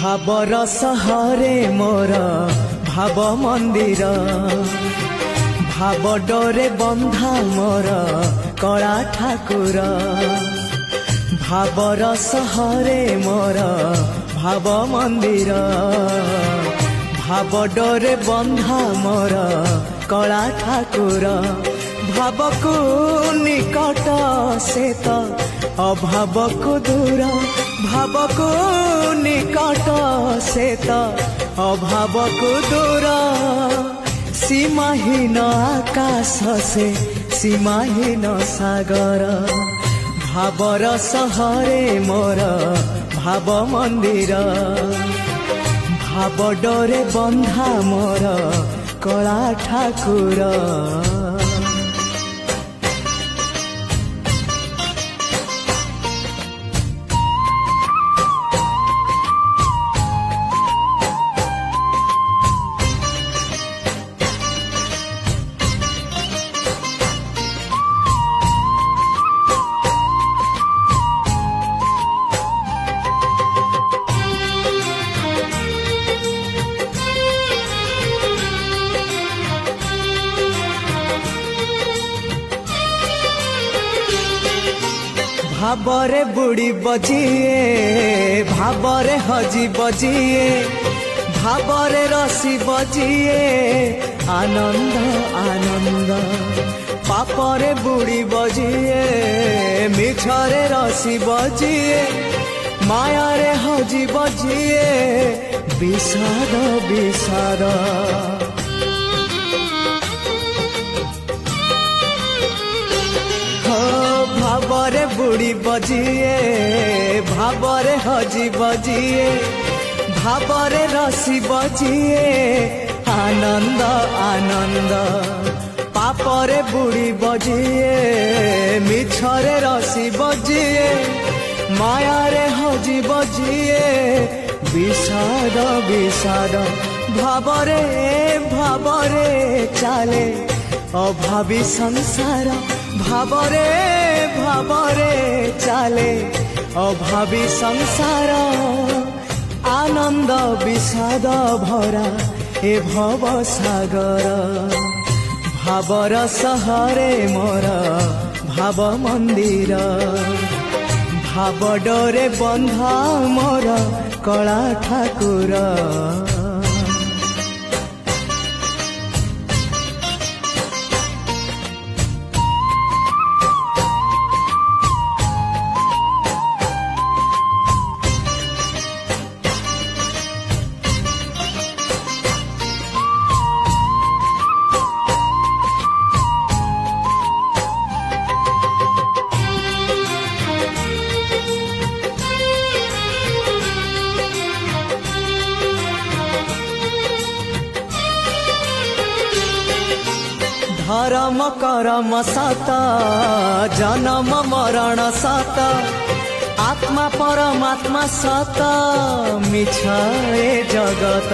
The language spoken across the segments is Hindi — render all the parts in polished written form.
भावर सहरे मोर भाव मंदिर भाव डोरे बंधा मोर कला ठाकुर भावर सहरे मोर भाव मंदिर भाव डोरे बंधा मोर कला ठाकुर भाव को निकट से तो अभाव को दूर भाव को निकट से तो अभाव को दूर सीमाहीन आकाश से सीमाहीन सागर भावर सहरे मोर भाव मंदिर भाव डोरे बंधा मोर कला ठाकुर। भावरे बुड़ी बजिए भावरे हजी बजिए भावरे रसी बजिए आनंद आनंद पापरे बुड़ी बजिए मिछरे रसी बजिए मायारे हजी बजिए विषाद विषाद भावरे बुड़ी बजिए भावरे हजी बजिए भावरे रसी बजिए आनंद आनंद पापरे बुड़ी बजिए मिछरे रसी बजिए मायारे हजी बजिए विषाद विषाद भावरे भावरे चाले अभावी संसार भावरे भावरे चाले अभावी संसार आनंद विषाद भरा ए भव सागर भावर सहरे मोर भाव मंदिर भाव डोरे बंधा मोर कला ठाकुर। धर्म करम सत जन्म मरण सत आत्मा परमात्मा सत मिछ ए जगत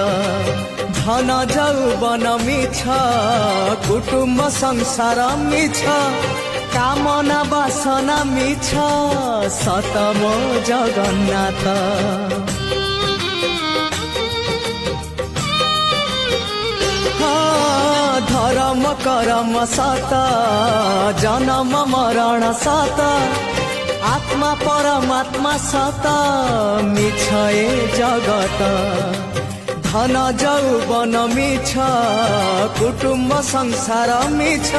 धन जौवन मिछ कुटुम्ब संसार मिछ कामना वासना मिछ सत मो जगन्नाथ धर्म करम सत जन्म मरण सत आत्मा परमात्मा सत मिछ ए जगत धन जौवन मिछ कुटुम्ब संसार मिछ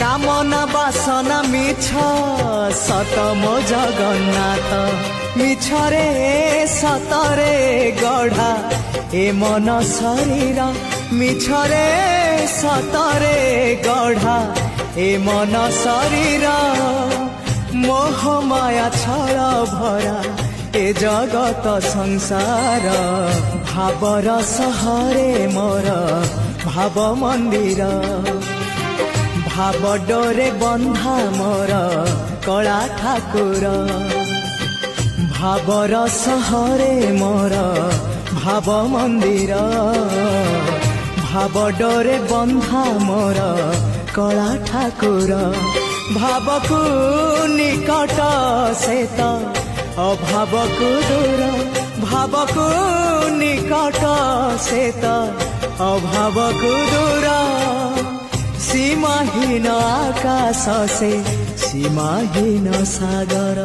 कामना वासना मिछ सत मो जगन्नाथ मिछ रे सतरे गढ़ा ए मन शरीर मिछरे सतरे गढ़ा ए मन शरीर मोह माया छल भरा ए जगत संसार भावर सहरे मोर भाव मंदिर भाव डोरे बंधा मोर कला ठाकुर भावर सहरे मोर भाव मंदिर भाव डोरे बंधा मोर कला ठाकुर भाव को निकट से तो अभाव को दूर भावको निकट सेत अभावको दूर सीमाहीन आकाश से सीमाहीन सागर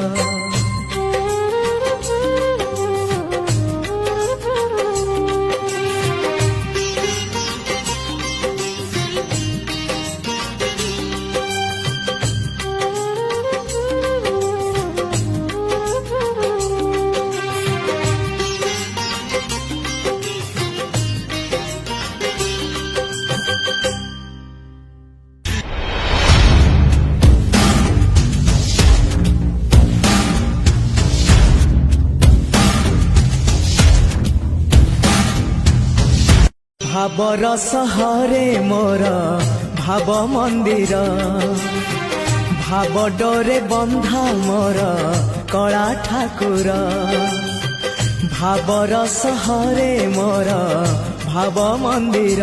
भावर सहरे मोर भाव मंदिर भाव डोरे बंधा मोर कला ठाकुर भावर सहरे मोर भाव मंदिर